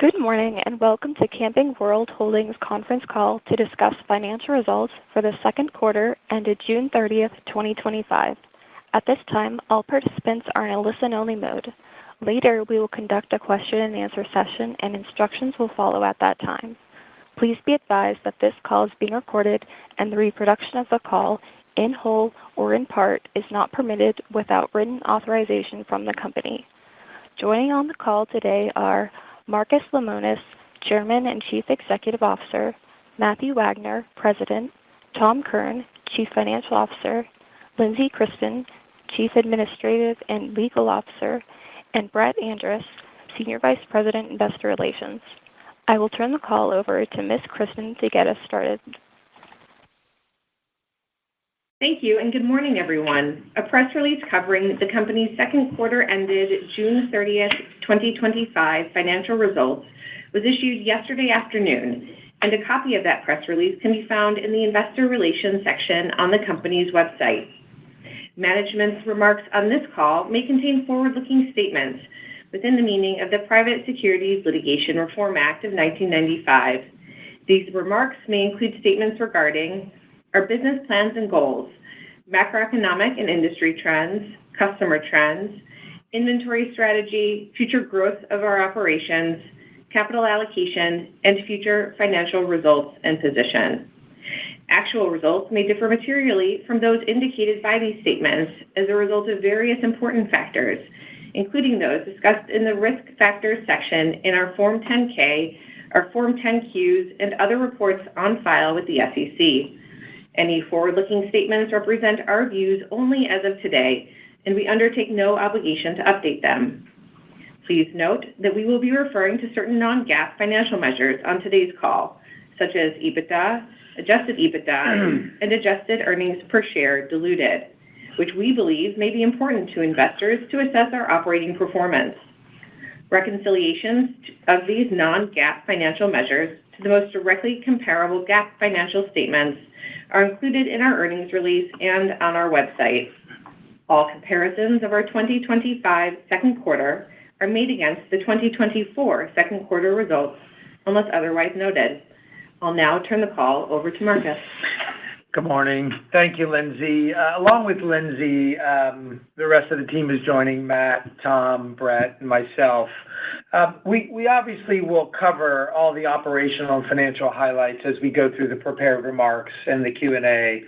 Good morning and welcome to Camping World Holdings conference call to discuss financial results for the second quarter ended June 30th, 2025. At this time, all participants are in a listen-only mode. Later, we will conduct a question-and-answer session and instructions will follow at that time. Please be advised that this call is being recorded and the reproduction of the call, in whole or in part, is not permitted without written authorization from the company. Joining on the call today are Marcus Lemonis, Chairman and Chief Executive Officer, Matthew Wagner, President, Tom Kern, Chief Financial Officer, Lindsey Christen, Chief Administrative and Legal Officer, and Brett Andrus, Senior Vice President, Investor Relations. I will turn the call over to Ms. Christen to get us started. Thank you and good morning, everyone. A press release covering the company's second quarter ended June 30th, 2025 financial results was issued yesterday afternoon, and a copy of that press release can be found in the Investor Relations section on the company's website. Management's remarks on this call may contain forward-looking statements within the meaning of the Private Securities Litigation Reform Act of 1995. These remarks may include statements regarding our business plans and goals, macroeconomic and industry trends, customer trends, inventory strategy, future growth of our operations, capital allocation, and future financial results and position. Actual results may differ materially from those indicated by these statements as a result of various important factors, including those discussed in the Risk Factors section in our Form 10-K, our Form 10-Qs, and other reports on file with the SEC. Any forward-looking statements represent our views only as of today, and we undertake no obligation to update them. Please note that we will be referring to certain non-GAAP financial measures on today's call, such as EBITDA, adjusted EBITDA, and adjusted earnings per share diluted, which we believe may be important to investors to assess our operating performance. Reconciliations of these non-GAAP financial measures to the most directly comparable GAAP financial statements are included in our earnings release and on our website. All comparisons of our 2025 second quarter are made against the 2024 second quarter results unless otherwise noted. I'll now turn the call over to Marcus. Good morning. Thank you, Lindsey. Along with Lindsey, the rest of the team is joining Matt, Tom, Brett, and myself. We obviously will cover all the operational and financial highlights as we go through the prepared remarks and the Q&A.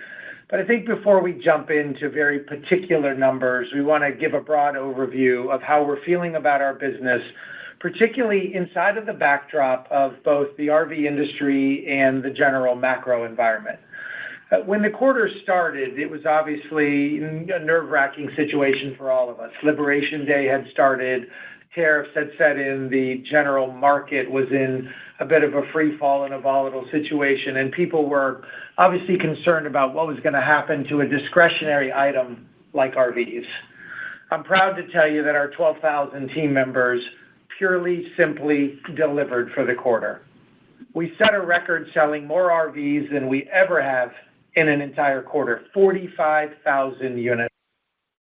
But I think before we jump into very particular numbers, we want to give a broad overview of how we're feeling about our business, particularly inside of the backdrop of both the RV industry and the general macro environment. When the quarter started, it was obviously a nerve-wracking situation for all of us. Liberation Day had started, tariffs had set in, the general market was in a bit of a free fall and a volatile situation, and people were obviously concerned about what was going to happen to a discretionary item like RVs. I'm proud to tell you that our 12,000 team members purely, simply delivered for the quarter. We set a record selling more RVs than we ever have in an entire quarter, 45,000 units.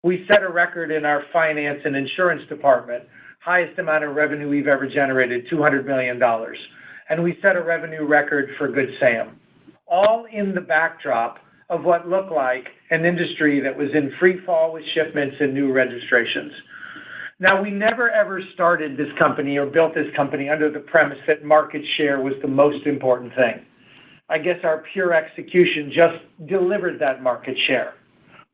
We set a record in our finance and insurance department, highest amount of revenue we've ever generated, $200 million. And we set a revenue record for Good Sam, all in the backdrop of what looked like an industry that was in free fall with shipments and new registrations. Now, we never ever started this company or built this company under the premise that market share was the most important thing. I guess our pure execution just delivered that market share.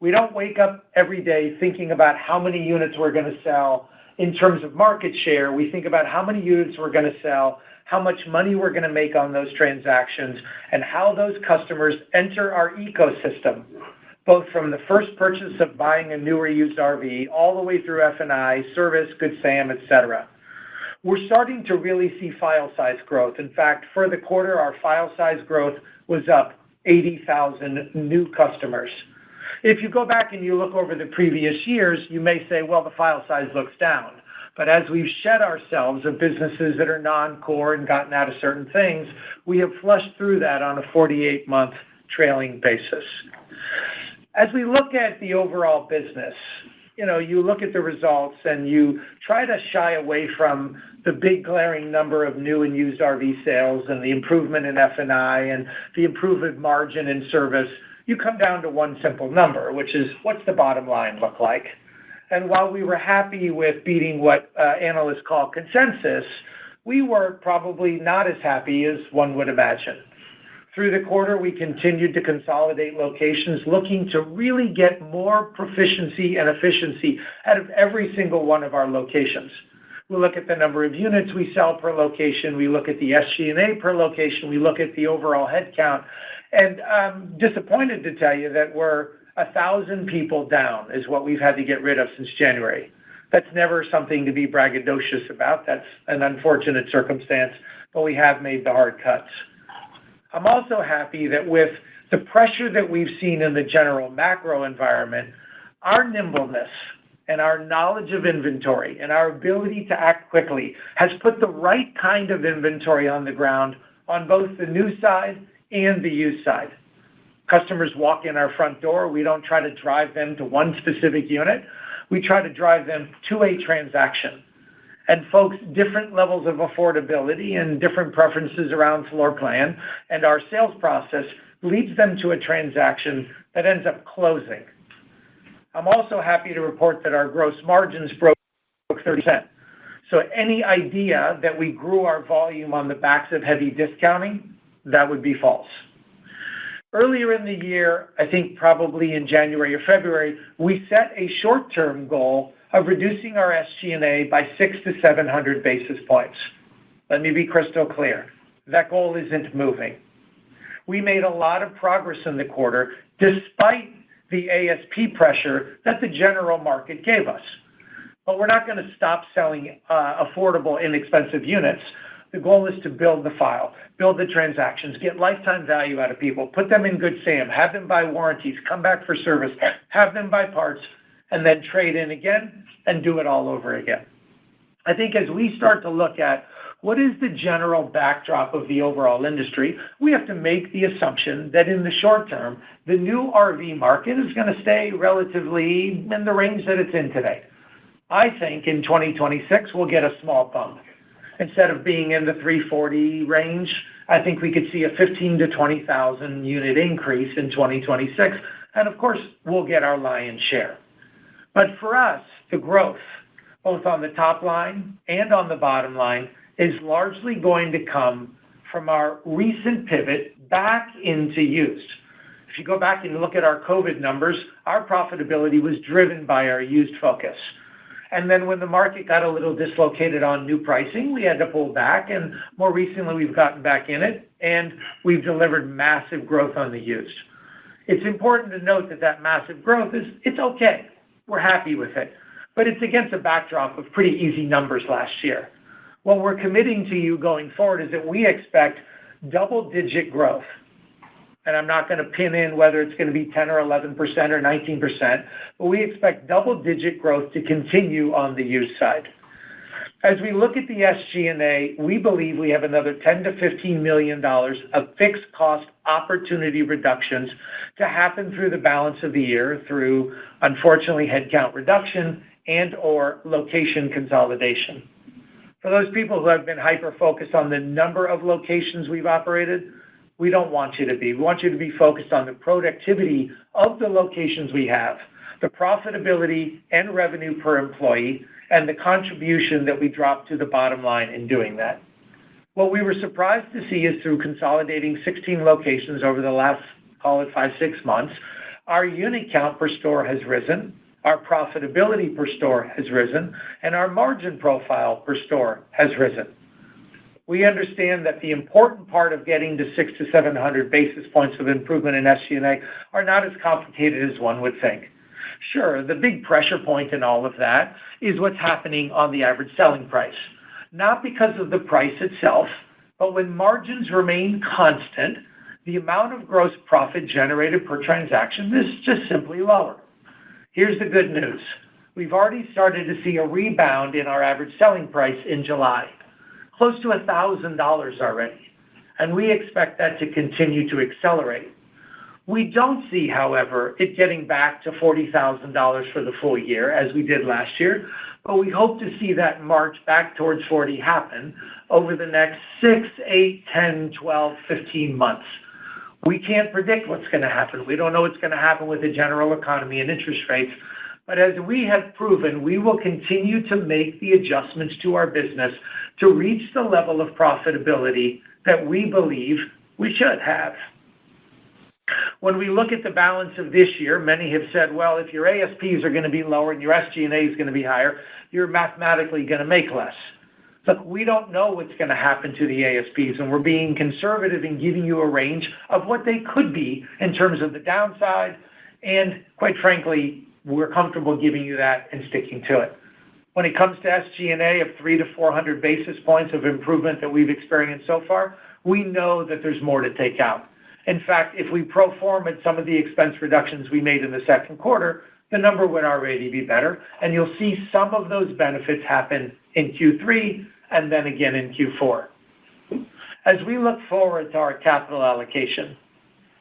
We don't wake up every day thinking about how many units we're going to sell in terms of market share. We think about how many units we're going to sell, how much money we're going to make on those transactions, and how those customers enter our ecosystem, both from the first purchase of buying a new or used RV all the way through F&I, service, Good Sam, etc. We're starting to really see file size growth. In fact, for the quarter, our file size growth was up 80,000 new customers. If you go back and you look over the previous years, you may say, well, the file size looks down. But as we've shed ourselves of businesses that are non-core and gotten out of certain things, we have flushed through that on a 48-month trailing basis. As we look at the overall business, you look at the results and you try to shy away from the big glaring number of new and used RV sales and the improvement in F&I and the improved margin in service, you come down to one simple number, which is what's the bottom line look like? And while we were happy with beating what analysts call consensus, we were probably not as happy as one would imagine. Through the quarter, we continued to consolidate locations, looking to really get more proficiency and efficiency out of every single one of our locations. We look at the number of units we sell per location. We look at the SG&A per location. We look at the overall headcount. And I'm disappointed to tell you that we're 1,000 people down is what we've had to get rid of since January. That's never something to be braggadocious about. That's an unfortunate circumstance, but we have made the hard cuts. I'm also happy that with the pressure that we've seen in the general macro environment, our nimbleness and our knowledge of inventory and our ability to act quickly has put the right kind of inventory on the ground on both the new side and the used side. Customers walk in our front door. We don't try to drive them to one specific unit. We try to drive them to a transaction. And folks, different levels of affordability and different preferences around floor plan and our sales process leads them to a transaction that ends up closing. I'm also happy to report that our gross margins broke 30%. So any idea that we grew our volume on the backs of heavy discounting, that would be false. Earlier in the year, I think probably in January or February, we set a short-term goal of reducing our SG&A by 600 to 700 basis points. Let me be crystal clear. That goal isn't moving. We made a lot of progress in the quarter despite the ASP pressure that the general market gave us. But we're not going to stop selling affordable, inexpensive units. The goal is to build the file, build the transactions, get lifetime value out of people, put them in Good Sam, have them buy warranties, come back for service, have them buy parts, and then trade in again and do it all over again. I think as we start to look at what is the general backdrop of the overall industry, we have to make the assumption that in the short term, the new RV market is going to stay relatively in the range that it's in today. I think in 2026, we'll get a small bump. Instead of being in the 340 range, I think we could see a 15 to 20,000 unit increase in 2026. And of course, we'll get our lion's share. But for us, the growth, both on the top line and on the bottom line, is largely going to come from our recent pivot back into used. If you go back and look at our COVID numbers, our profitability was driven by our used focus. And then when the market got a little dislocated on new pricing, we had to pull back. And more recently, we've gotten back in it, and we've delivered massive growth on the used. It's important to note that that massive growth it's okay. We're happy with it. But it's against a backdrop of pretty easy numbers last year. What we're committing to you going forward is that we expect double-digit growth. And I'm not going to pin in whether it's going to be 10 or 11% or 19%, but we expect double-digit growth to continue on the used side. As we look at the SG&A, we believe we have another $10 to $15 million of fixed cost opportunity reductions to happen through the balance of the year through, unfortunately, headcount reduction and or location consolidation. For those people who have been hyper-focused on the number of locations we've operated, we don't want you to be. We want you to be focused on the productivity of the locations we have, the profitability and revenue per employee, and the contribution that we drop to the bottom line in doing that. What we were surprised to see is through consolidating 16 locations over the last, call it 5-6 months, our unit count per store has risen, our profitability per store has risen, and our margin profile per store has risen. We understand that the important part of getting to 600 to 700 basis points of improvement in SG&A are not as complicated as one would think. Sure, the big pressure point in all of that is what's happening on the average selling price. Not because of the price itself, but when margins remain constant, the amount of gross profit generated per transaction is just simply lower. Here's the good news. We've already started to see a rebound in our average selling price in July. Close to $1,000 already, and we expect that to continue to accelerate. We don't see, however, it getting back to $40,000 for the full year as we did last year, but we hope to see that march back towards 40 happen over the next 6, 8, 10, 12, 15 months. We can't predict what's going to happen. We don't know what's going to happen with the general economy and interest rates, but as we have proven, we will continue to make the adjustments to our business to reach the level of profitability that we believe we should have. When we look at the balance of this year, many have said, well, if your ASPs are going to be lower and your SG&A is going to be higher, you're mathematically going to make less. Look, we don't know what's going to happen to the ASPs, and we're being conservative in giving you a range of what they could be in terms of the downside, and quite frankly, we're comfortable giving you that and sticking to it. When it comes to SG&A of 300 to 400 basis points of improvement that we've experienced so far, we know that there's more to take out. In fact, if we pro forma some of the expense reductions we made in the second quarter, the number would already be better, and you'll see some of those benefits happen in Q3 and then again in Q4. As we look forward to our capital allocation,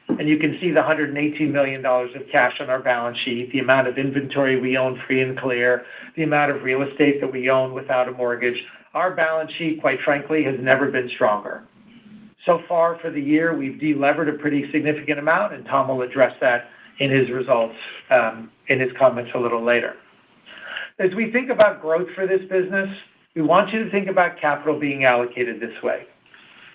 and you can see the $118 million of cash on our balance sheet, the amount of inventory we own free and clear, the amount of real estate that we own without a mortgage, our balance sheet, quite frankly, has never been stronger. So far for the year, we've delevered a pretty significant amount, and Tom will address that in his results, in his comments a little later. As we think about growth for this business, we want you to think about capital being allocated this way.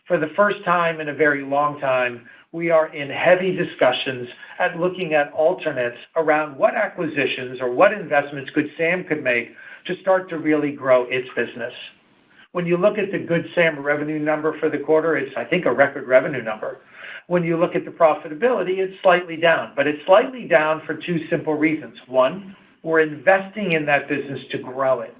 For the first time in a very long time, we are in heavy discussions at looking at alternates around what acquisitions or what investments Sam could make to start to really grow its business. When you look at the Good Sam revenue number for the quarter, it's, I think, a record revenue number. When you look at the profitability, it's slightly down, but it's slightly down for two simple reasons. One, we're investing in that business to grow it.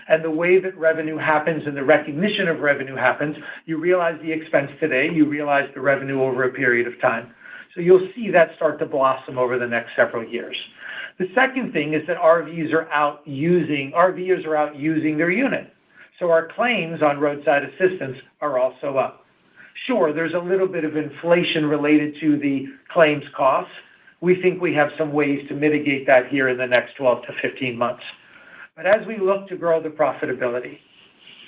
And the way that revenue happens and the recognition of revenue happens, you realize the expense today, you realize the revenue over a period of time. So you'll see that start to blossom over the next several years. The second thing is that RVers are out using their unit. So our claims on roadside assistance are also up. Sure, there's a little bit of inflation related to the claims costs. We think we have some ways to mitigate that here in the next 12 to 15 months. But as we look to grow the profitability,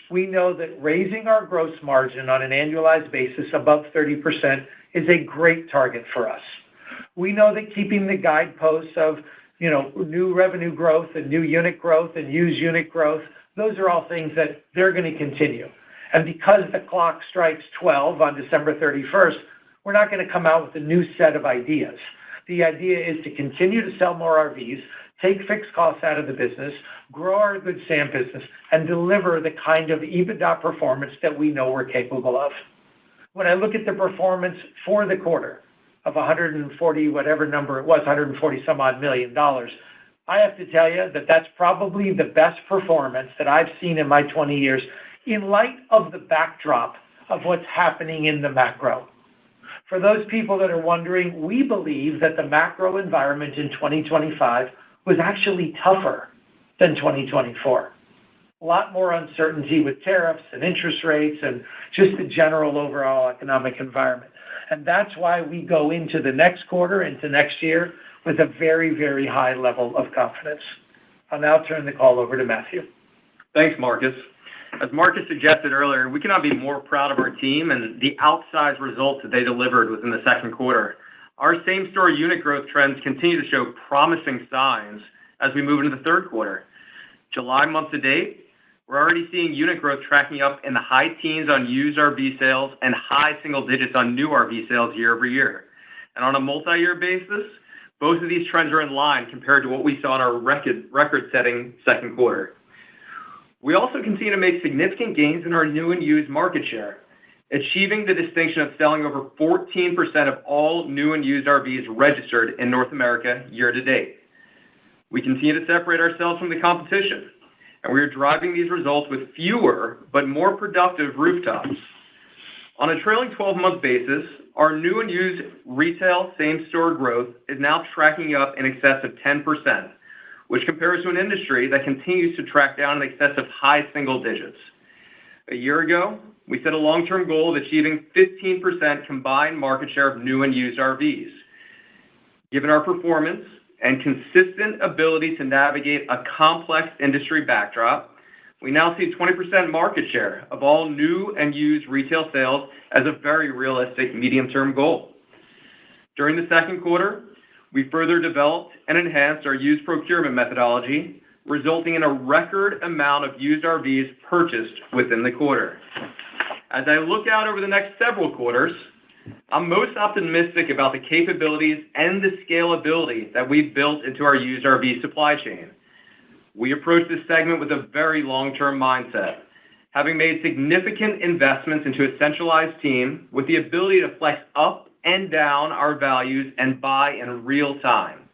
we know that raising our gross margin on an annualized basis above 30% is a great target for us. We know that keeping the guideposts of new revenue growth and new unit growth and used unit growth, those are all things that they're going to continue. And because the clock strikes 12 on December 31st, we're not going to come out with a new set of ideas. The idea is to continue to sell more RVs, take fixed costs out of the business, grow our Good Sam business, and deliver the kind of EBITDA performance that we know we're capable of. When I look at the performance for the quarter of 140, whatever number it was, 140 some odd $1 million, I have to tell you that that's probably the best performance that I've seen in my 20 years in light of the backdrop of what's happening in the macro. For those people that are wondering, we believe that the macro environment in 2025 was actually tougher than 2024. A lot more uncertainty with tariffs and interest rates and just the general overall economic environment. And that's why we go into the next quarter, into next year, with a very, very high level of confidence. I'll now turn the call over to Matthew. Thanks, Marcus. As Marcus suggested earlier, we cannot be more proud of our team and the outsized results that they delivered within the second quarter. Our same-store unit growth trends continue to show promising signs as we move into the third quarter. July month to date, we're already seeing unit growth tracking up in the high teens on used RV sales and high single digits on new RV sales year over year. And on a multi-year basis, both of these trends are in line compared to what we saw in our record-setting second quarter. We also continue to make significant gains in our new and used market share, achieving the distinction of selling over 14% of all new and used RVs registered in North America year to date. We continue to separate ourselves from the competition, and we are driving these results with fewer but more productive rooftops. On a trailing 12-month basis, our new and used retail same-store growth is now tracking up in excess of 10%, which compares to an industry that continues to track down in excess of high single digits. A year ago, we set a long-term goal of achieving 15% combined market share of new and used RVs. Given our performance and consistent ability to navigate a complex industry backdrop, we now see 20% market share of all new and used retail sales as a very realistic medium-term goal. During the second quarter, we further developed and enhanced our used procurement methodology, resulting in a record amount of used RVs purchased within the quarter. As I look out over the next several quarters, I'm most optimistic about the capabilities and the scalability that we've built into our used RV supply chain. We approach this segment with a very long-term mindset, having made significant investments into a centralized team with the ability to flex up and down our values and buy in real time.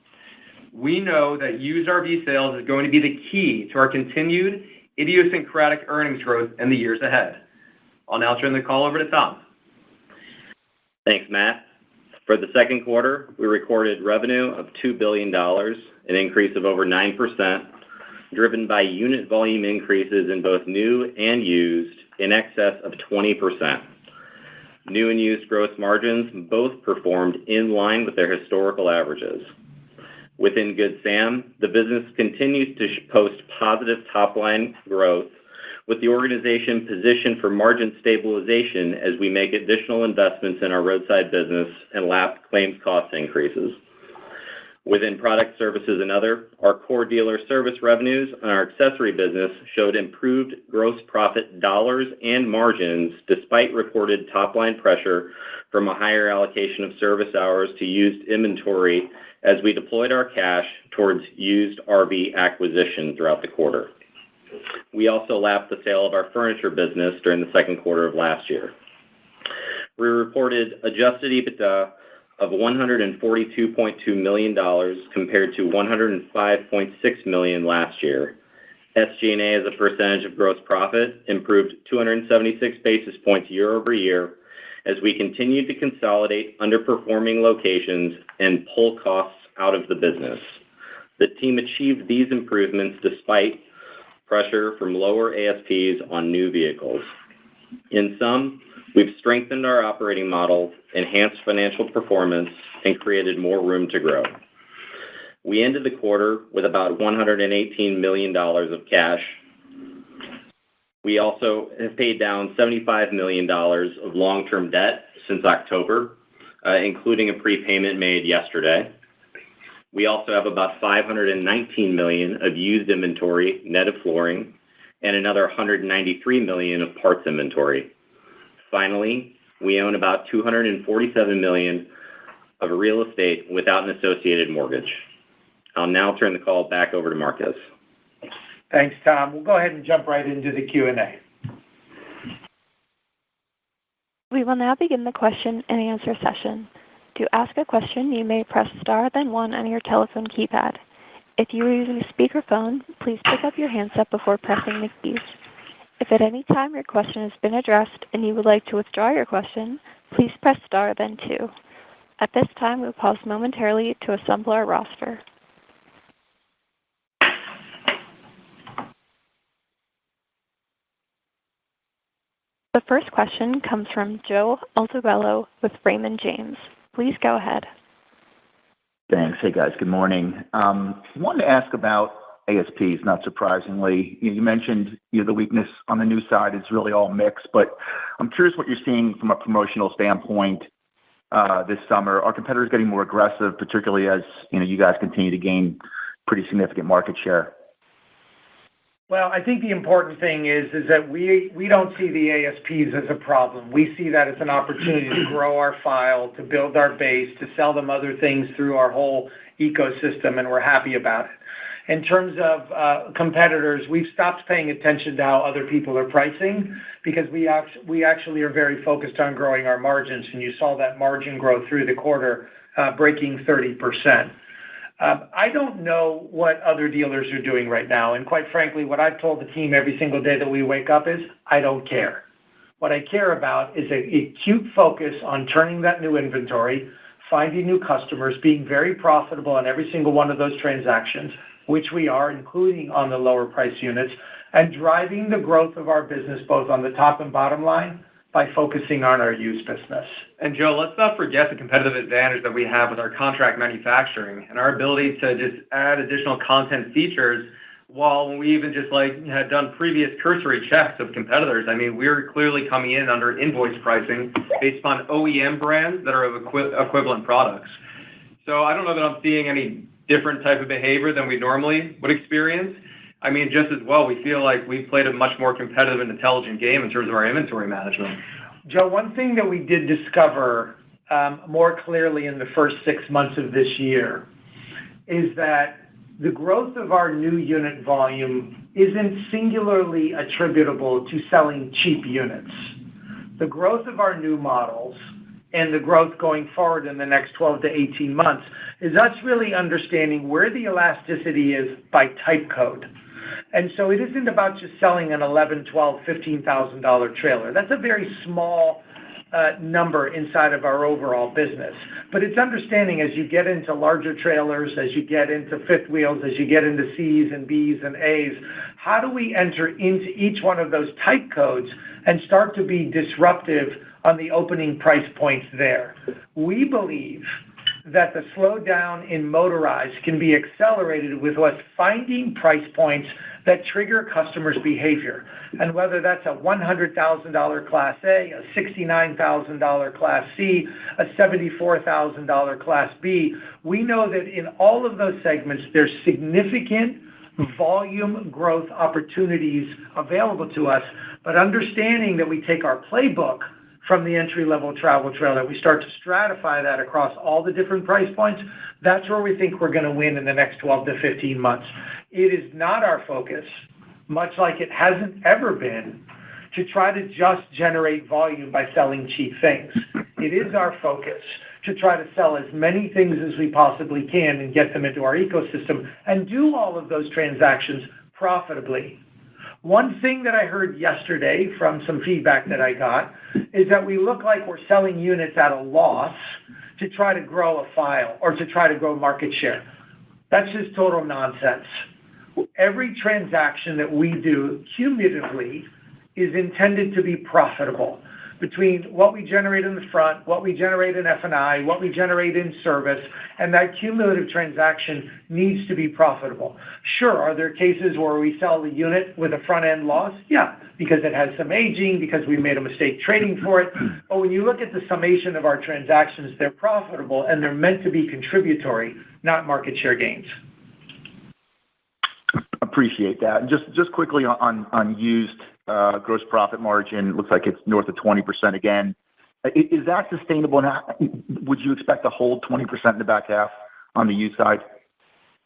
We know that used RV sales is going to be the key to our continued idiosyncratic earnings growth in the years ahead. I'll now turn the call over to Tom. Thanks, Matt. For the second quarter, we recorded revenue of $2 billion, an increase of over 9%, driven by unit volume increases in both new and used in excess of 20%. New and used gross margins both performed in line with their historical averages. Within Good Sam, the business continues to post positive top-line growth, with the organization positioned for margin stabilization as we make additional investments in our roadside business and lap claims cost increases. Within product services and other, our core dealer service revenues and our accessory business showed improved gross profit dollars and margins despite reported top-line pressure from a higher allocation of service hours to used inventory as we deployed our cash towards used RV acquisition throughout the quarter. We also lapped the sale of our furniture business during the second quarter of last year. We reported adjusted EBITDA of $142.2 million compared to $105.6 million last year. SG&A as a percentage of gross profit improved 276 basis points year over year as we continued to consolidate underperforming locations and pull costs out of the business. The team achieved these improvements despite pressure from lower ASPs on new vehicles. In sum, we've strengthened our operating model, enhanced financial performance, and created more room to grow. We ended the quarter with about $118 million of cash. We also have paid down $75 million of long-term debt since October, including a prepayment made yesterday. We also have about $519 million of used inventory, net of flooring, and another $193 million of parts inventory. Finally, we own about $247 million of real estate without an associated mortgage. I'll now turn the call back over to Marcus. Thanks, Tom. We'll go ahead and jump right into the Q&A. We will now begin the question and answer session. To ask a question, you may press star then one on your telephone keypad. If you are using a speakerphone, please pick up your handset before pressing the keys. If at any time your question has been addressed and you would like to withdraw your question, please press star then two. At this time, we'll pause momentarily to assemble our roster. The first question comes from Joe Altobello with Raymond James. Please go ahead. Thanks. Hey, guys. Good morning. Wanted to ask about ASPs, not surprisingly. You mentioned the weakness on the new side is really all mixed, but I'm curious what you're seeing from a promotional standpoint this summer. Are competitors getting more aggressive, particularly as you guys continue to gain pretty significant market share? Well, I think the important thing is that we don't see the ASPs as a problem. We see that as an opportunity to grow our file, to build our base, to sell them other things through our whole ecosystem, and we're happy about it. In terms of competitors, we've stopped paying attention to how other people are pricing because we actually are very focused on growing our margins, and you saw that margin growth through the quarter breaking 30%. I don't know what other dealers are doing right now, and quite frankly, what I've told the team every single day that we wake up is, I don't care. What I care about is an acute focus on turning that new inventory, finding new customers, being very profitable on every single one of those transactions, which we are, including on the lower price units, and driving the growth of our business both on the top and bottom line by focusing on our used business. And Joe, let's not forget the competitive advantage that we have with our contract manufacturing and our ability to just add additional content features while when we even just had done previous cursory checks of competitors. I mean, we're clearly coming in under invoice pricing based upon OEM brands that are of equivalent products. So I don't know that I'm seeing any different type of behavior than we normally would experience. I mean, just as well, we feel like we've played a much more competitive and intelligent game in terms of our inventory management. Joe, one thing that we did discover more clearly in the first 6 months of this year is that the growth of our new unit volume isn't singularly attributable to selling cheap units. The growth of our new models and the growth going forward in the next 12 to 18 months is us really understanding where the elasticity is by type code. And so it isn't about just selling an $11,000, $12,000, $15,000 trailer. That's a very small number inside of our overall business. But it's understanding as you get into larger trailers, as you get into fifth wheels, as you get into C's and B's and A's, how do we enter into each one of those type codes and start to be disruptive on the opening price points there? We believe that the slowdown in motorized can be accelerated with us finding price points that trigger customers' behavior. And whether that's a $100,000 Class A, a $69,000 Class C, a $74,000 Class B, we know that in all of those segments, there's significant volume growth opportunities available to us, but understanding that we take our playbook from the entry-level travel trailer, we start to stratify that across all the different price points. That's where we think we're going to win in the next 12 to 15 months. It is not our focus, much like it hasn't ever been, to try to just generate volume by selling cheap things. It is our focus to try to sell as many things as we possibly can and get them into our ecosystem and do all of those transactions profitably. One thing that I heard yesterday from some feedback that I got is that we look like we're selling units at a loss to try to grow a file or to try to grow market share. That's just total nonsense. Every transaction that we do cumulatively is intended to be profitable. Between what we generate in the front, what we generate in F&I, what we generate in service, and that cumulative transaction needs to be profitable. Sure, are there cases where we sell the unit with a front-end loss? Yeah, because it has some aging, because we made a mistake trading for it. But when you look at the summation of our transactions, they're profitable and they're meant to be contributory, not market share gains. Appreciate that. Just quickly on used gross profit margin, looks like it's north of 20% again. Is that sustainable now? Would you expect to hold 20% in the back half on the used side?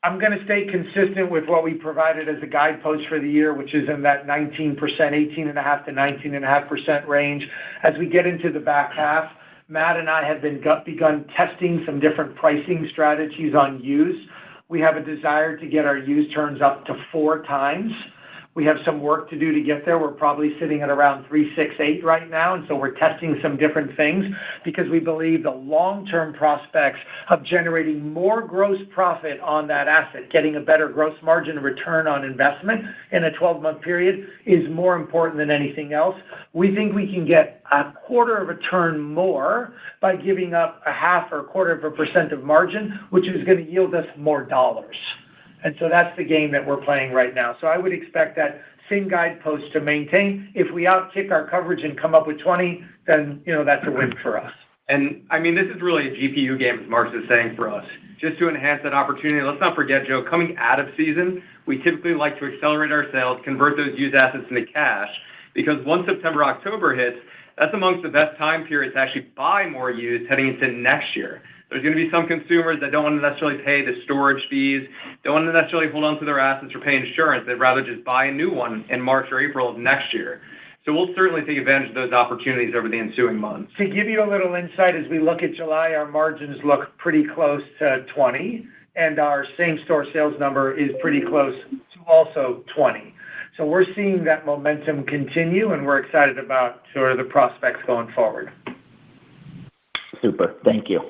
I'm going to stay consistent with what we provided as a guidepost for the year, which is in that 19%, 18.5% to 19.5% range. As we get into the back half, Matt and I have begun testing some different pricing strategies on used. We have a desire to get our used turns up to 4 times. We have some work to do to get there. We're probably sitting at around 3.68 right now, and so we're testing some different things because we believe the long-term prospects of generating more gross profit on that asset, getting a better gross margin return on investment in a 12-month period is more important than anything else. We think we can get a quarter of a turn more by giving up a half or a quarter of a % of margin, which is going to yield us more dollars. And so that's the game that we're playing right now. So I would expect that same guidepost to maintain. If we outkick our coverage and come up with 20, then, that's a win for us. And I mean, this is really a GPU game, as Marcus is saying, for us. Just to enhance that opportunity, let's not forget, Joe, coming out of season, we typically like to accelerate our sales, convert those used assets into cash, because once September, October hits, that's amongst the best time periods to actually buy more used heading into next year. There's going to be some consumers that don't want to necessarily pay the storage fees, don't want to necessarily hold on to their assets or pay insurance. They'd rather just buy a new one in March or April of next year. So we'll certainly take advantage of those opportunities over the ensuing months. To give you a little insight, as we look at July, our margins look pretty close to 20, and our same-store sales number is pretty close to also 20. So we're seeing that momentum continue, and we're excited about sort of the prospects going forward. Super. Thank you.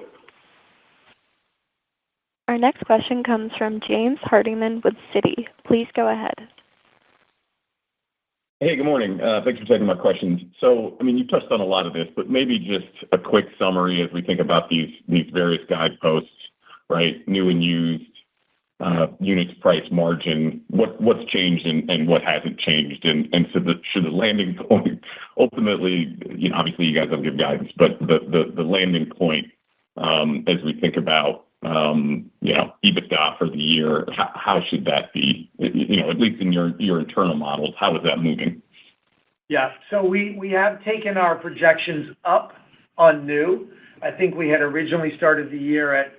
Our next question comes from James Hardiman with Citi. Please go ahead. Hey, good morning. Thanks for taking my questions. So, I mean, you've touched on a lot of this, but maybe just a quick summary as we think about these various guideposts, right? New and used, units, price, margin. What's changed and what hasn't changed? And so should the landing point ultimately, obviously you guys don't give guidance, but the landing point, as we think about, EBITDA for the year, how should that be? At least in your internal models, how is that moving? Yeah. So we have taken our projections up on new. I think we had originally started the year at,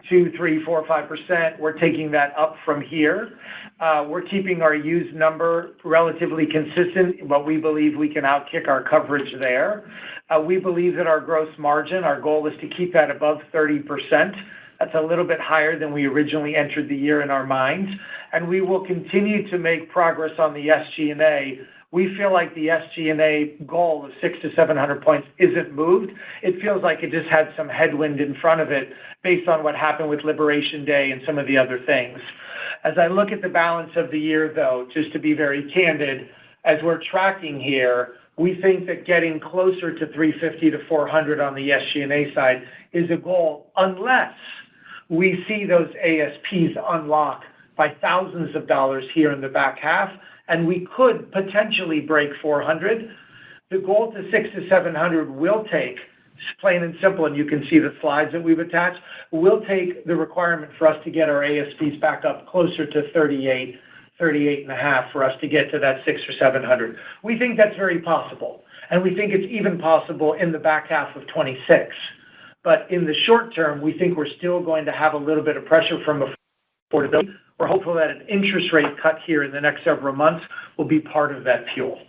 2, 3, 4, 5%. We're taking that up from here. We're keeping our used number relatively consistent, but we believe we can outkick our coverage there. We believe that our gross margin, our goal is to keep that above 30%. That's a little bit higher than we originally entered the year in our minds. And we will continue to make progress on the SG&A. We feel like the SG&A goal of 600 to 700 points isn't moved. It feels like it just had some headwind in front of it based on what happened with Liberation Day and some of the other things. As I look at the balance of the year, though, just to be very candid, as we're tracking here, we think that getting closer to 350 to 400 on the SG&A side is a goal, unless we see those ASPs unlock by thousands of dollars here in the back half, and we could potentially break 400. The goal to 600 to 700 will take, plain and simple, and you can see the slides that we've attached, will take the requirement for us to get our ASPs back up closer to 38 and a half for us to get to that 600 or 700. We think that's very possible, and we think it's even possible in the back half of 26. But in the short term, we think we're still going to have a little bit of pressure from affordability. We're hopeful that an interest rate cut here in the next several months will be part of that fuel.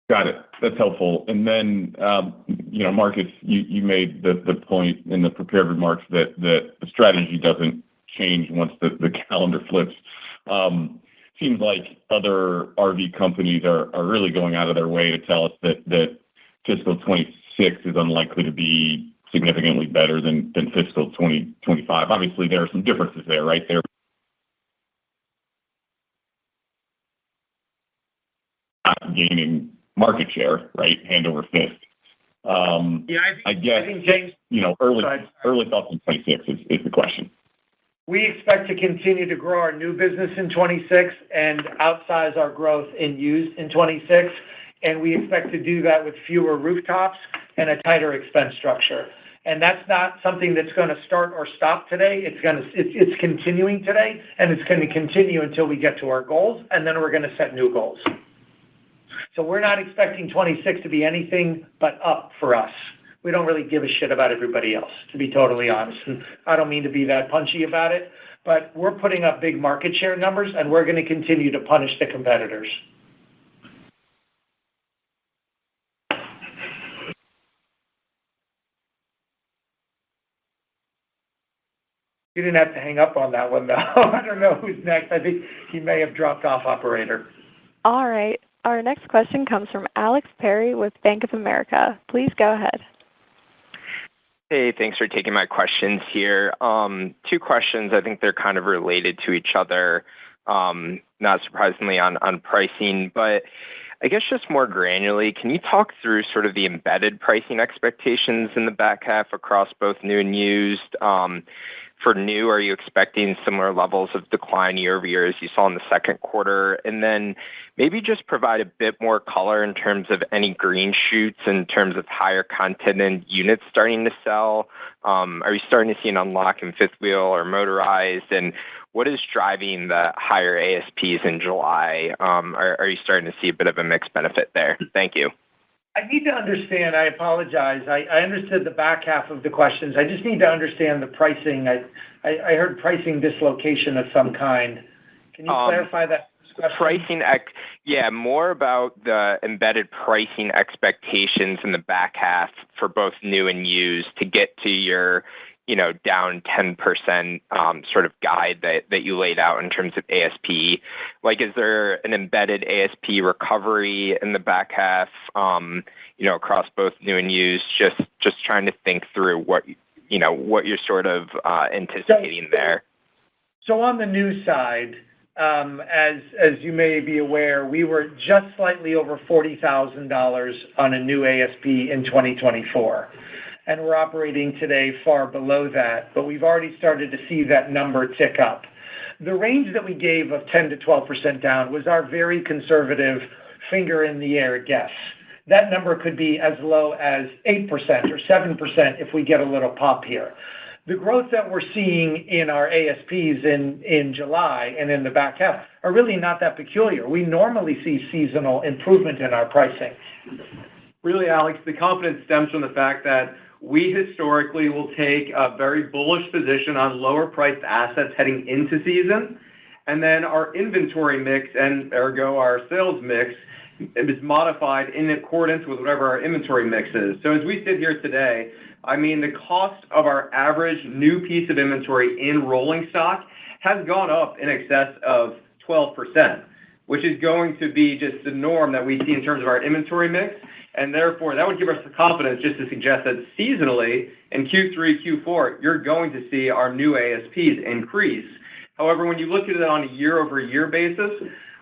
Got it. That's helpful. And then, Marcus, you made the point in the prepared remarks that the strategy doesn't change once the calendar flips. Seems like other RV companies are really going out of their way to tell us that fiscal 26 is unlikely to be significantly better than fiscal 2025. Obviously, there are some differences there, right? They're not gaining market share, right? Hand over fist. I think James, early thoughts on 26 is the question. We expect to continue to grow our new business in 26 and outsize our growth in used in 26. And we expect to do that with fewer rooftops and a tighter expense structure. And that's not something that's going to start or stop today. It's continuing today, and it's going to continue until we get to our goals, and then we're going to set new goals. So we're not expecting 26 to be anything but up for us. We don't really give a shit about everybody else, to be totally honest. And I don't mean to be that punchy about it, but we're putting up big market share numbers, and we're going to continue to punish the competitors. You didn't have to hang up on that one, though. I don't know who's next. I think he may have dropped off, operator. All right. Our next question comes from Alex Perry with Bank of America. Please go ahead. Hey, thanks for taking my questions here. Two questions. I think they're kind of related to each other, not surprisingly on pricing, but I guess just more granularly, can you talk through sort of the embedded pricing expectations in the back half across both new and used? For new, are you expecting similar levels of decline year over year as you saw in the second quarter? And then maybe just provide a bit more color in terms of any green shoots in terms of higher content and units starting to sell. Are you starting to see an unlock in fifth wheel or motorized? And what is driving the higher ASPs in July? Are you starting to see a bit of a mixed benefit there? Thank you. I need to understand, I apologize. I understood the back half of the questions. I just need to understand the pricing. I heard pricing dislocation of some kind. Can you clarify that question? More about the embedded pricing expectations in the back half for both new and used to get to your down 10% sort of guide that you laid out in terms of ASP. Like, is there an embedded ASP recovery in the back half, across both new and used? Just trying to think through what you're sort of anticipating there. So on the new side, as you may be aware, we were just slightly over $40,000 on a new ASP in 2024. And we're operating today far below that, but we've already started to see that number tick up. The range that we gave of 10 to 12% down was our very conservative finger in the air guess. That number could be as low as 8% or 7% if we get a little pop here. The growth that we're seeing in our ASPs in July and in the back half are really not that peculiar. We normally see seasonal improvement in our pricing. Really, Alex, the confidence stems from the fact that we historically will take a very bullish position on lower priced assets heading into season, and then our inventory mix and ergo our sales mix is modified in accordance with whatever our inventory mix is. So as we sit here today, the cost of our average new piece of inventory in rolling stock has gone up in excess of 12%, which is going to be just the norm that we see in terms of our inventory mix. And therefore, that would give us the confidence just to suggest that seasonally in Q3, Q4, you're going to see our new ASPs increase. However, when you look at it on a year-over-year basis,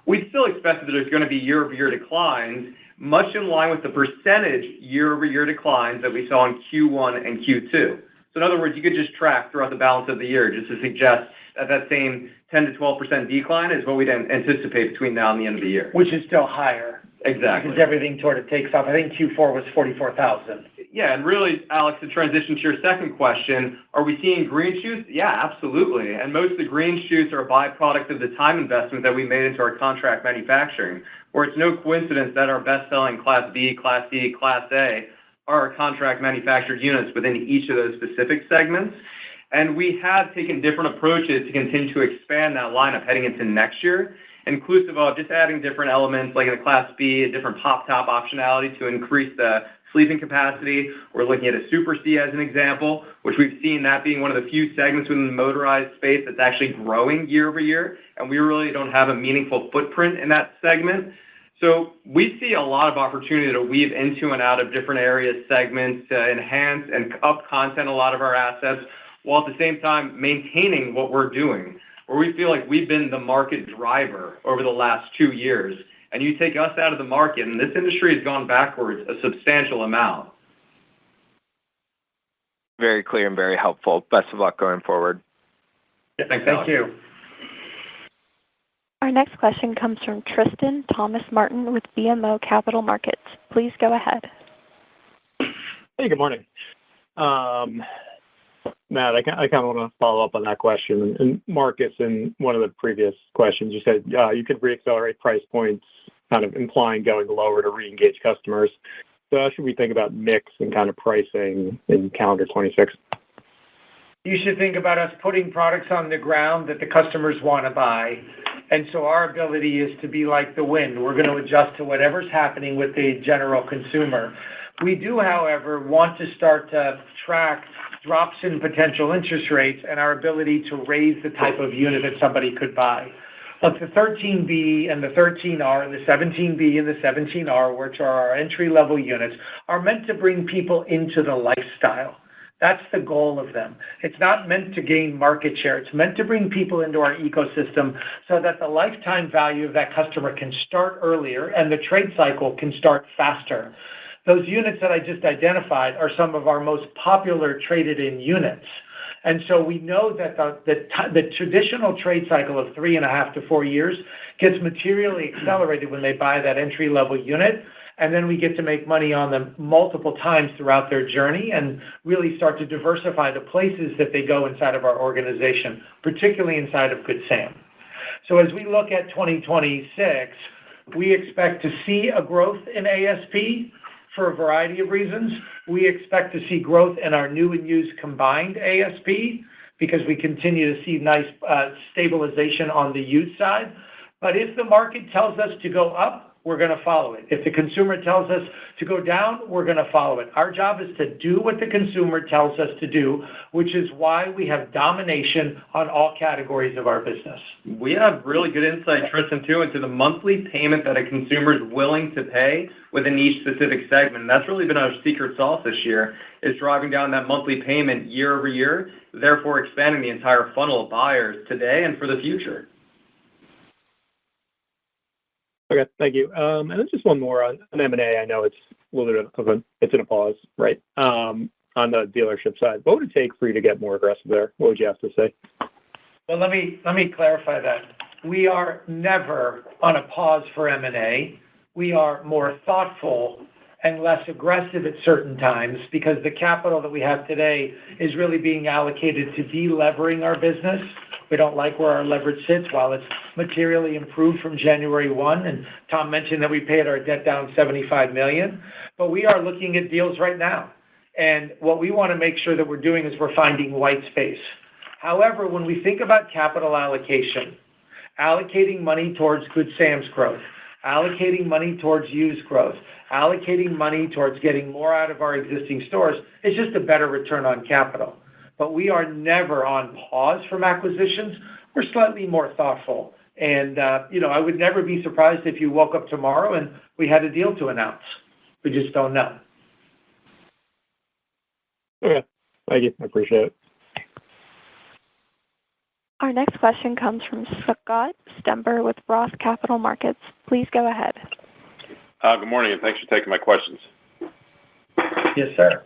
we still expect that there's going to be year-over-year declines, much in line with the percentage year-over-year declines that we saw in Q1 and Q2. So in other words, you could just track throughout the balance of the year just to suggest that that same 10 to 12% decline is what we'd anticipate between now and the end of the year. Which is still higher. Exactly. Because everything sort of takes off. I think Q4 was 44,000. Yeah, and really, Alex, to transition to your second question, are we seeing green shoots? Yeah, absolutely. And most of the green shoots are a byproduct of the time investment that we made into our contract manufacturing, where it's no coincidence that our best-selling Class B, Class C, Class A are our contract manufactured units within each of those specific segments. And we have taken different approaches to continue to expand that lineup heading into next year, inclusive of just adding different elements like in the Class B, a different pop-top optionality to increase the sleeping capacity. We're looking at a Super C as an example, which we've seen that being one of the few segments within the motorized space that's actually growing year over year, and we really don't have a meaningful footprint in that segment. So we see a lot of opportunity to weave into and out of different areas, segments, to enhance and up content a lot of our assets, while at the same time maintaining what we're doing, where we feel like we've been the market driver over the last 2 years. And you take us out of the market, and this industry has gone backwards a substantial amount. Very clear and very helpful. Best of luck going forward. Yeah, thanks, Thank you. Our next question comes from Tristan Thomas-Martin with BMO Capital Markets. Please go ahead. Hey, good morning. Matt, I kind of want to follow up on that question. And Marcus, in one of the previous questions, you said you could reaccelerate price points, kind of implying going lower to re-engage customers. So how should we think about mix and kind of pricing in calendar 26? You should think about us putting products on the ground that the customers want to buy. And so our ability is to be like the wind. We're going to adjust to whatever's happening with the general consumer. We do, however, want to start to track drops in potential interest rates and our ability to raise the type of unit that somebody could buy. Look, the 13B and the 13R and the 17B and the 17R, which are our entry-level units, are meant to bring people into the lifestyle. That's the goal of them. It's not meant to gain market share. It's meant to bring people into our ecosystem so that the lifetime value of that customer can start earlier and the trade cycle can start faster. Those units that I just identified are some of our most popular traded-in units. And so we know that the traditional trade cycle of 3.5 to 4 years gets materially accelerated when they buy that entry-level unit, and then we get to make money on them multiple times throughout their journey and really start to diversify the places that they go inside of our organization, particularly inside of Good Sam. So as we look at 2026, we expect to see a growth in ASP for a variety of reasons. We expect to see growth in our new and used combined ASP because we continue to see nice stabilization on the used side. But if the market tells us to go up, we're going to follow it. If the consumer tells us to go down, we're going to follow it. Our job is to do what the consumer tells us to do, which is why we have domination on all categories of our business. We have really good insight, Tristan, too, into the monthly payment that a consumer is willing to pay within each specific segment. And that's really been our secret sauce this year, is driving down that monthly payment year over year, therefore expanding the entire funnel of buyers today and for the future. Okay, thank you. And then just one more on M&A. I know it's a little bit of it's in a pause, right? On the dealership side, what would it take for you to get more aggressive there? What would you have to say? Well, let me clarify that. We are never on a pause for M&A. We are more thoughtful and less aggressive at certain times because the capital that we have today is really being allocated to de-levering our business. We don't like where our leverage sits while it's materially improved from January 1. And Tom mentioned that we paid our debt down $75 million. But we are looking at deals right now. And what we want to make sure that we're doing is we're finding white space. However, when we think about capital allocation, allocating money towards Good Sam's growth, allocating money towards used growth, allocating money towards getting more out of our existing stores is just a better return on capital. But we are never on pause from acquisitions. We're slightly more thoughtful. And, I would never be surprised if you woke up tomorrow and we had a deal to announce. We just don't know. Okay. Thank you. I appreciate it. Our next question comes from Scott Stember with Roth Capital Markets. Please go ahead. Good morning, and thanks for taking my questions. Yes, sir.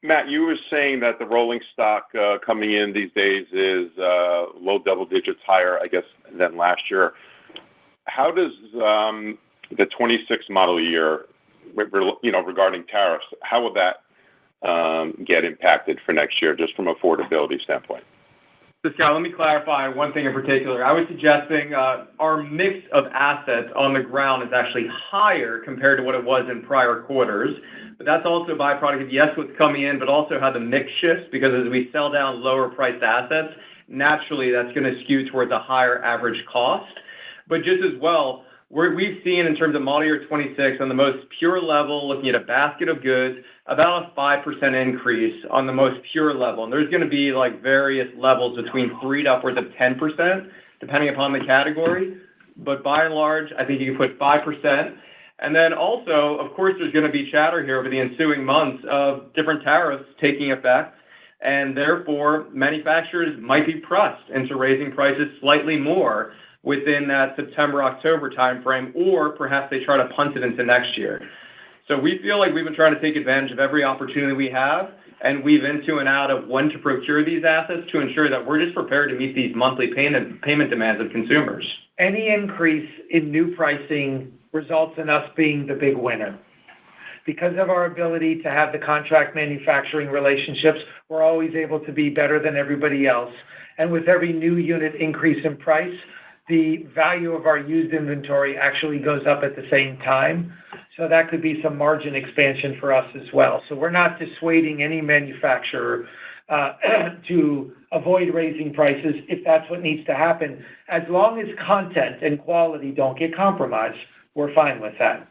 Matt, you were saying that the rolling stock coming in these days is low double digits higher, I guess, than last year. How does the 26 model year, regarding tariffs, how will that get impacted for next year, just from affordability standpoint? So, Scott, let me clarify one thing in particular. I was suggesting our mix of assets on the ground is actually higher compared to what it was in prior quarters. But that's also a byproduct of, yes, what's coming in, but also how the mix shifts, because as we sell down lower priced assets, naturally that's going to skew towards a higher average cost. But just as well, we've seen in terms of model year 26 on the most pure level, looking at a basket of goods, about a 5% increase on the most pure level. And there's going to be various levels between 3 to upwards of 10%, depending upon the category. But by and large, I think you can put 5%. And then also, of course, there's going to be chatter here over the ensuing months of different tariffs taking effect. And therefore, manufacturers might be pressed into raising prices slightly more within that September-October timeframe, or perhaps they try to punt it into next year. So we feel like we've been trying to take advantage of every opportunity we have and weave into and out of when to procure these assets to ensure that we're just prepared to meet these monthly payment demands of consumers. Any increase in new pricing results in us being the big winner. Because of our ability to have the contract manufacturing relationships, we're always able to be better than everybody else. And with every new unit increase in price, the value of our used inventory actually goes up at the same time. So that could be some margin expansion for us as well. So we're not dissuading any manufacturer to avoid raising prices if that's what needs to happen. As long as content and quality don't get compromised, we're fine with that.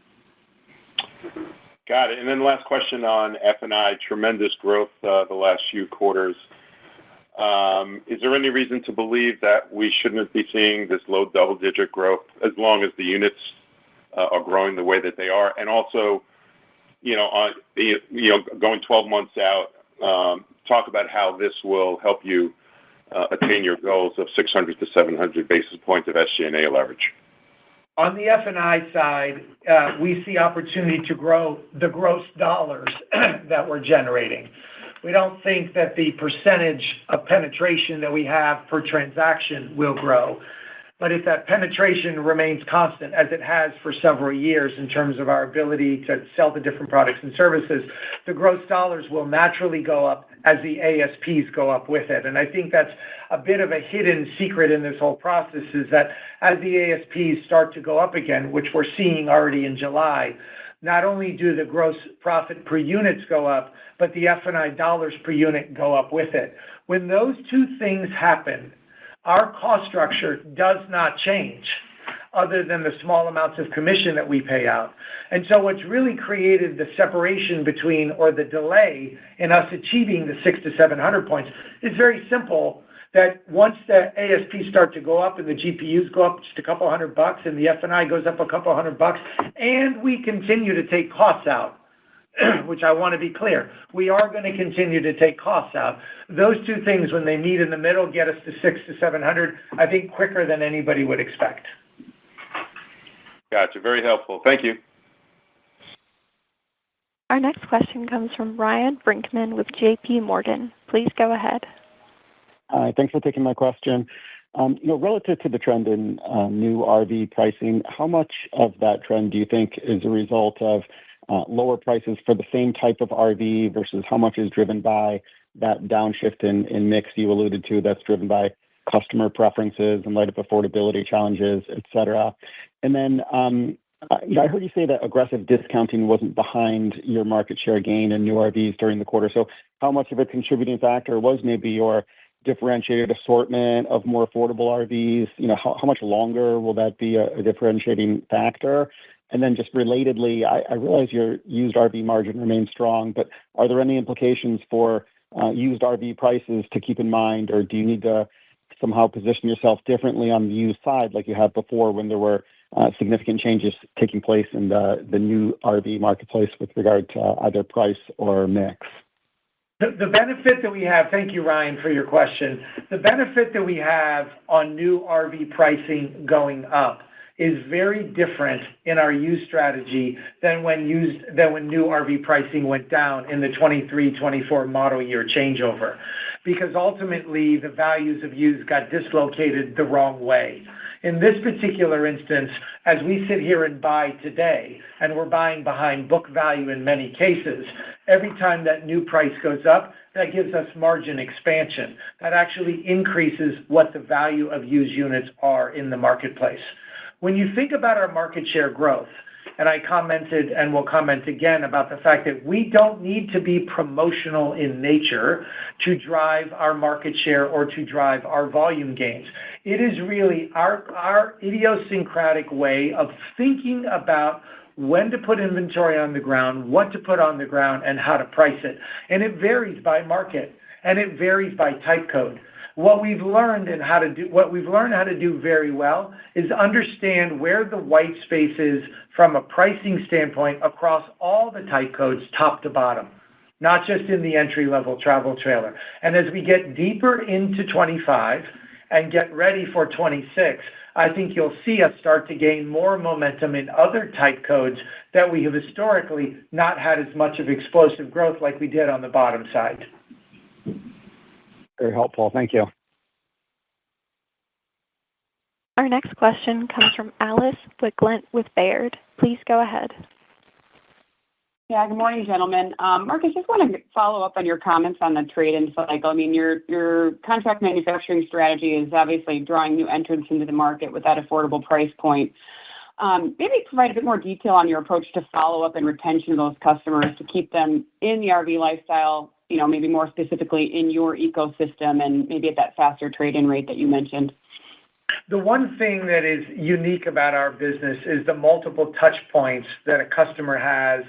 Got it. And then last question on F&I, tremendous growth the last few quarters. Is there any reason to believe that we shouldn't be seeing this low double-digit growth as long as the units are growing the way that they are? And also, going 12 months out, talk about how this will help you attain your goals of 600 to 700 basis points of SG&A leverage. On the F&I side, we see opportunity to grow the gross dollars that we're generating. We don't think that the percentage of penetration that we have per transaction will grow. But if that penetration remains constant, as it has for several years in terms of our ability to sell the different products and services, the gross dollars will naturally go up as the ASPs go up with it. And I think that's a bit of a hidden secret in this whole process, is that as the ASPs start to go up again, which we're seeing already in July, not only do the gross profit per units go up, but the F&I dollars per unit go up with it. When those two things happen, our cost structure does not change other than the small amounts of commission that we pay out. And so what's really created the separation between, or the delay in us achieving the 600 to 700 points is very simple, that once the ASPs start to go up and the GPUs go up just a couple $100 and the F&I goes up a couple $100 and we continue to take costs out, which I want to be clear, we are going to continue to take costs out. Those two things, when they meet in the middle, get us to 600 to 700, I think quicker than anybody would expect. Gotcha. Very helpful. Thank you. Our next question comes from Ryan Brinkman with J.P. Morgan. Please go ahead. Hi, thanks for taking my question. Relative to the trend in new RV pricing, how much of that trend do you think is a result of lower prices for the same type of RV versus how much is driven by that downshift in mix you alluded to that's driven by customer preferences in light of affordability challenges, et cetera? And then I heard you say that aggressive discounting wasn't behind your market share gain in new RVs during the quarter. So how much of a contributing factor was maybe your differentiated assortment of more affordable RVs? How much longer will that be a differentiating factor? And then just relatedly, I realize your used RV margin remains strong, but are there any implications for used RV prices to keep in mind, or do you need to somehow position yourself differently on the used side like you have before when there were significant changes taking place in the new RV marketplace with regard to either price or mix? The benefit that we have, thank you, Ryan, for your question. The benefit that we have on new RV pricing going up is very different in our used strategy than when new RV pricing went down in the 23-24 model year changeover, because ultimately the values of used got dislocated the wrong way. In this particular instance, as we sit here and buy today, and we're buying behind book value in many cases, every time that new price goes up, that gives us margin expansion. That actually increases what the value of used units are in the marketplace. When you think about our market share growth, and I commented and will comment again about the fact that we don't need to be promotional in nature to drive our market share or to drive our volume gains. It is really our idiosyncratic way of thinking about when to put inventory on the ground, what to put on the ground, and how to price it. And it varies by market, and it varies by type code. What we've learned how to do very well is understand where the white space is from a pricing standpoint across all the type codes, top to bottom, not just in the entry-level travel trailer. And as we get deeper into 25 and get ready for 26, I think you'll see us start to gain more momentum in other type codes that we have historically not had as much of explosive growth like we did on the bottom side. Very helpful. Thank you. Our next question comes from Alice Wicklund with Baird. Please go ahead. Yeah, good morning, gentlemen. Marcus, just want to follow up on your comments on the trade-in cycle. I mean, your contract manufacturing strategy is obviously drawing new entrants into the market with that affordable price point. Maybe provide a bit more detail on your approach to follow-up and retention of those customers to keep them in the RV lifestyle, maybe more specifically in your ecosystem and maybe at that faster trade-in rate that you mentioned. The one thing that is unique about our business is the multiple touch points that a customer has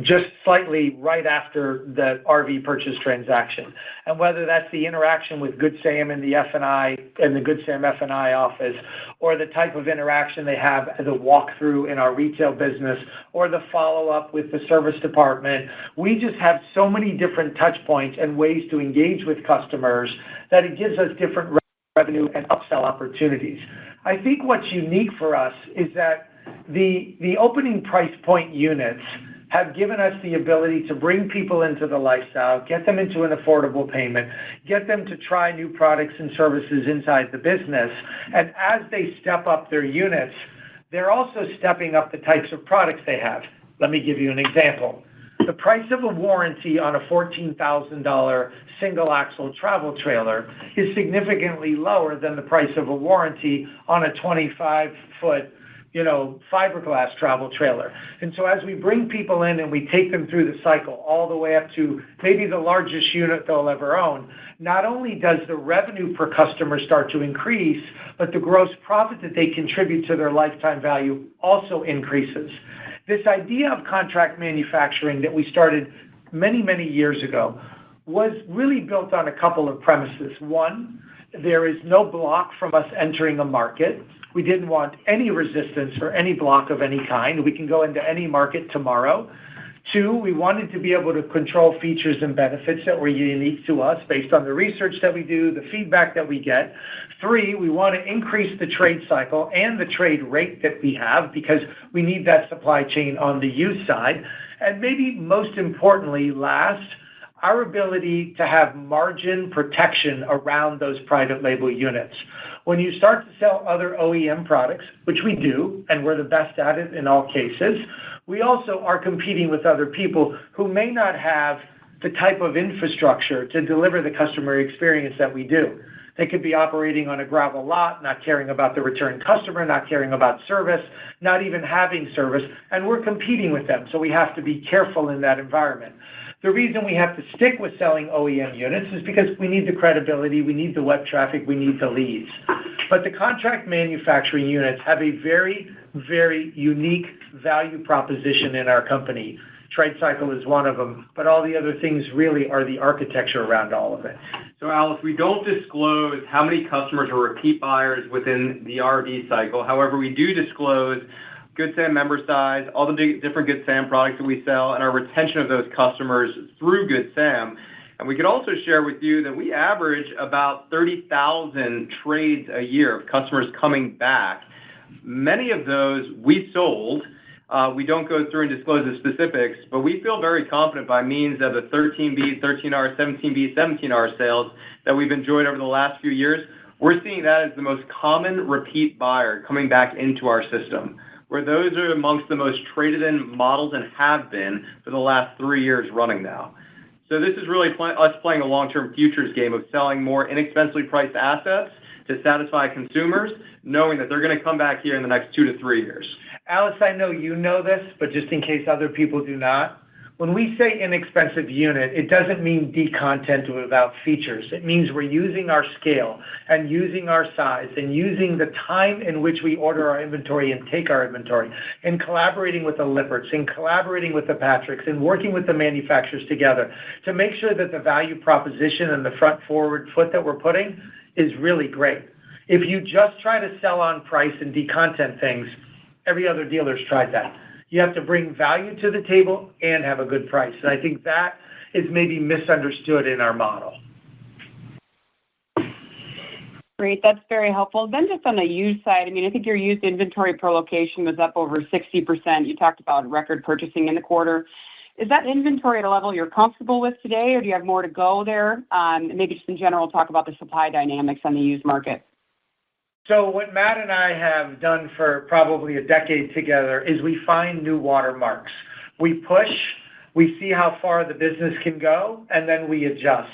just slightly right after the RV purchase transaction. And whether that's the interaction with Good Sam in the F&I and the Good Sam F&I office, or the type of interaction they have as a walkthrough in our retail business, or the follow-up with the service department, we just have so many different touch points and ways to engage with customers that it gives us different revenue and upsell opportunities. I think what's unique for us is that the opening price point units have given us the ability to bring people into the lifestyle, get them into an affordable payment, get them to try new products and services inside the business. And as they step up their units, they're also stepping up the types of products they have. Let me give you an example. The price of a warranty on a $14,000 single axle travel trailer is significantly lower than the price of a warranty on a 25-foot fiberglass travel trailer. And so as we bring people in and we take them through the cycle all the way up to maybe the largest unit they'll ever own, not only does the revenue per customer start to increase, but the gross profit that they contribute to their lifetime value also increases. This idea of contract manufacturing that we started many, many years ago was really built on a couple of premises. One, there is no block from us entering a market. We didn't want any resistance or any block of any kind. We can go into any market tomorrow. Two, we wanted to be able to control features and benefits that were unique to us based on the research that we do, the feedback that we get. Three, we want to increase the trade cycle and the trade rate that we have because we need that supply chain on the used side. And maybe most importantly, last, our ability to have margin protection around those private label units. When you start to sell other OEM products, which we do, and we're the best at it in all cases, we also are competing with other people who may not have the type of infrastructure to deliver the customer experience that we do. They could be operating on a gravel lot, not caring about the return customer, not caring about service, not even having service, and we're competing with them, so we have to be careful in that environment. The reason we have to stick with selling OEM units is because we need the credibility, we need the web traffic, we need the leads. But the contract manufacturing units have a very, very unique value proposition in our company. Trade cycle is one of them, but all the other things really are the architecture around all of it. So Alice, we don't disclose how many customers are repeat buyers within the RV cycle. However, we do disclose Good Sam member size, all the different Good Sam products that we sell, and our retention of those customers through Good Sam. And we could also share with you that we average about 30,000 trades a year of customers coming back. Many of those we sold. We don't go through and disclose the specifics, but we feel very confident by means of the 13B, 13R, 17B, 17R sales that we've enjoyed over the last few years. We're seeing that as the most common repeat buyer coming back into our system, where those are amongst the most traded in models and have been for the last 3 years running now. So this is really us playing a long-term futures game of selling more inexpensively priced assets to satisfy consumers, knowing that they're going to come back here in the next 2 to 3 years. Alice, I know you know this, but just in case other people do not, when we say inexpensive unit, it doesn't mean decontent without features. It means we're using our scale and using our size and using the time in which we order our inventory and take our inventory and collaborating with the Lipperts and collaborating with the Patricks and working with the manufacturers together to make sure that the value proposition and the front forward foot that we're putting is really great. If you just try to sell on price and decontent things, every other dealer's tried that. You have to bring value to the table and have a good price. And I think that is maybe misunderstood in our model. Great, that's very helpful. Then just on the used side, I mean, I think your used inventory per location was up over 60%. You talked about record purchasing in the quarter. Is that inventory at a level you're comfortable with today, or do you have more to go there? Maybe just in general, talk about the supply dynamics on the used market. So what Matt and I have done for probably a decade together is we find new watermarks. We push, we see how far the business can go, and then we adjust.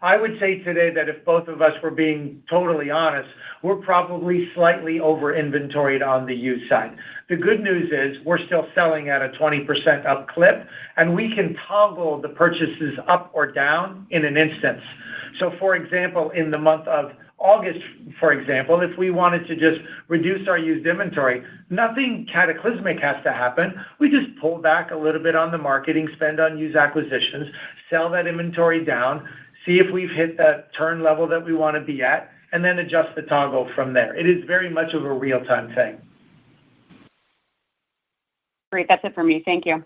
I would say today that if both of us were being totally honest, we're probably slightly over inventoried on the used side. The good news is we're still selling at a 20% up clip, and we can toggle the purchases up or down in an instance. So for example, in the month of August, for example, if we wanted to just reduce our used inventory, nothing cataclysmic has to happen. We just pull back a little bit on the marketing spend on used acquisitions, sell that inventory down, see if we've hit that turn level that we want to be at, and then adjust the toggle from there. It is very much of a real-time thing. Great, that's it for me. Thank you.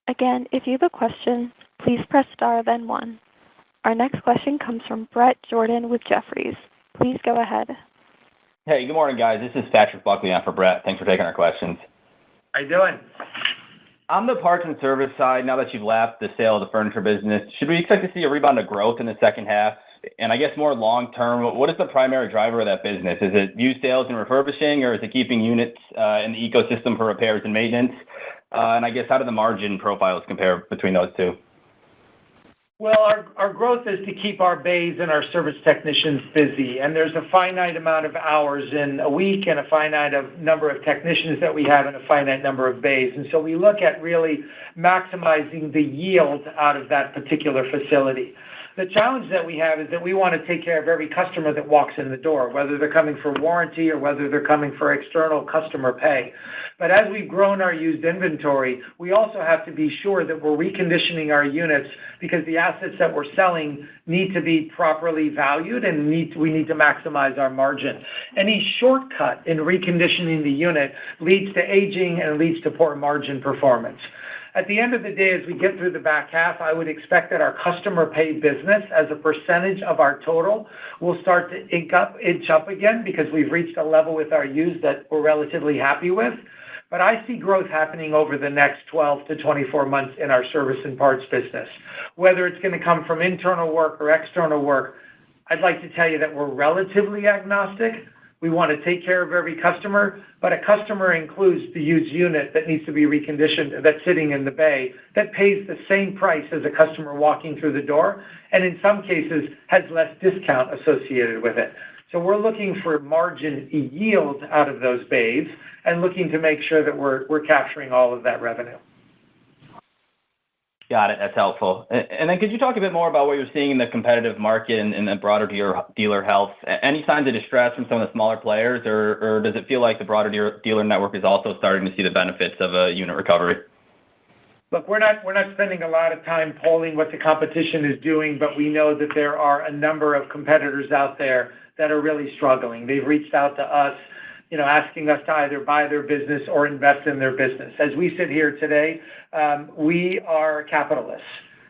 Again, if you have a question, please press star then one. Our next question comes from Bret Jordan with Jefferies. Please go ahead. Hey, good morning, guys. This is Patrick Buckley on for Brett. Thanks for taking our questions. How you doing? On the parts and service side, now that you've lapped the sale of the furniture business, should we expect to see a rebound of growth in the second half? And I guess more long term, what is the primary driver of that business? Is it used sales and refurbishing, or is it keeping units in the ecosystem for repairs and maintenance? And I guess how do the margin profiles compare between those two? Well, our growth is to keep our bays and our service technicians busy, and there's a finite amount of hours in a week and a finite number of technicians that we have and a finite number of bays. And so we look at really maximizing the yield out of that particular facility. The challenge that we have is that we want to take care of every customer that walks in the door, whether they're coming for warranty or whether they're coming for external customer pay. But as we've grown our used inventory, we also have to be sure that we're reconditioning our units because the assets that we're selling need to be properly valued and we need to maximize our margin. Any shortcut in reconditioning the unit leads to aging and leads to poor margin performance. At the end of the day, as we get through the back half, I would expect that our customer pay business as a percentage of our total will start to inch up again because we've reached a level with our used that we're relatively happy with. But I see growth happening over the next 12 to 24 months in our service and parts business. Whether it's going to come from internal work or external work, I'd like to tell you that we're relatively agnostic. We want to take care of every customer, but a customer includes the used unit that needs to be reconditioned that's sitting in the bay that pays the same price as a customer walking through the door, and in some cases has less discount associated with it. So we're looking for margin yield out of those bays and looking to make sure that we're capturing all of that revenue. Got it. That's helpful. And then could you talk a bit more about what you're seeing in the competitive market and the broader dealer health? Any signs of distress from some of the smaller players, or does it feel like the broader dealer network is also starting to see the benefits of a unit recovery? Look, we're not spending a lot of time polling what the competition is doing, but we know that there are a number of competitors out there that are really struggling. They've reached out to us, asking us to either buy their business or invest in their business. As we sit here today, we are capitalists,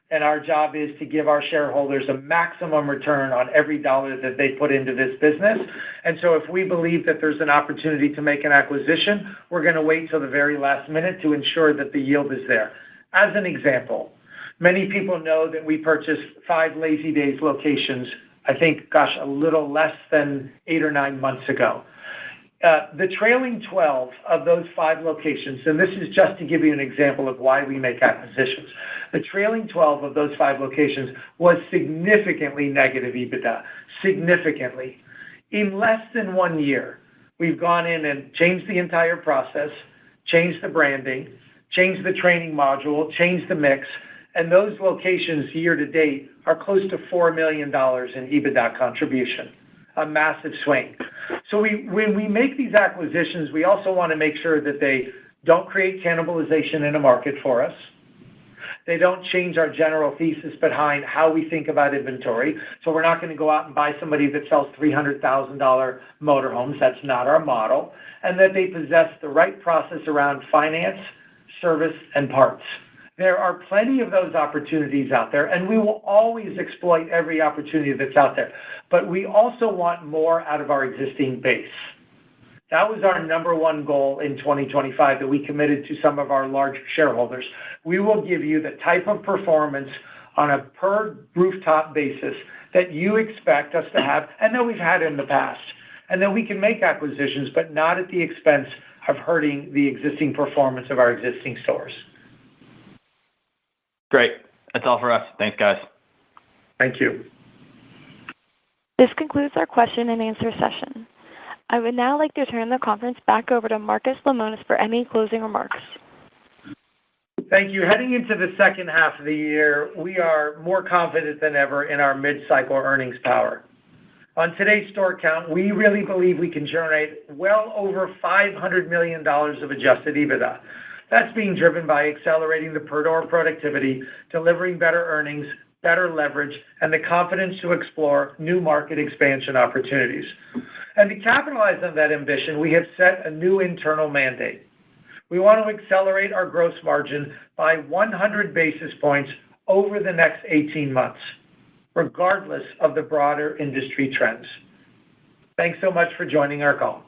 and our job is to give our shareholders a maximum return on every dollar that they put into this business. And so if we believe that there's an opportunity to make an acquisition, we're going to wait till the very last minute to ensure that the yield is there. As an example, many people know that we purchased 5 Lazy Days locations, I think, a little less than 8 or 9 months ago. The trailing 12 of those 5 locations, and this is just to give you an example of why we make acquisitions, the trailing 12 of those 5 locations was significantly negative EBITDA, significantly. In less than 1 year, we've gone in and changed the entire process, changed the branding, changed the training module, changed the mix, and those locations year to date are close to $4 million in EBITDA contribution, a massive swing. So when we make these acquisitions, we also want to make sure that they don't create cannibalization in a market for us. They don't change our general thesis behind how we think about inventory. So we're not going to go out and buy somebody that sells $300,000 motorhomes. That's not our model. And that they possess the right process around finance, service, and parts. There are plenty of those opportunities out there, and we will always exploit every opportunity that's out there. But we also want more out of our existing base. That was our number one goal in 2025 that we committed to some of our large shareholders. We will give you the type of performance on a per rooftop basis that you expect us to have and that we've had in the past. And that we can make acquisitions, but not at the expense of hurting the existing performance of our existing stores. Great. That's all for us. Thanks, guys. Thank you. This concludes our question and answer session. I would now like to turn the conference back over to Marcus Lemonis for any closing remarks. Thank you. Heading into the second half of the year, we are more confident than ever in our mid-cycle earnings power. On today's store count, we really believe we can generate well over $500 million of adjusted EBITDA. That's being driven by accelerating the per-door productivity, delivering better earnings, better leverage, and the confidence to explore new market expansion opportunities. And to capitalize on that ambition, we have set a new internal mandate. We want to accelerate our gross margin by 100 basis points over the next 18 months, regardless of the broader industry trends. Thanks so much for joining our call.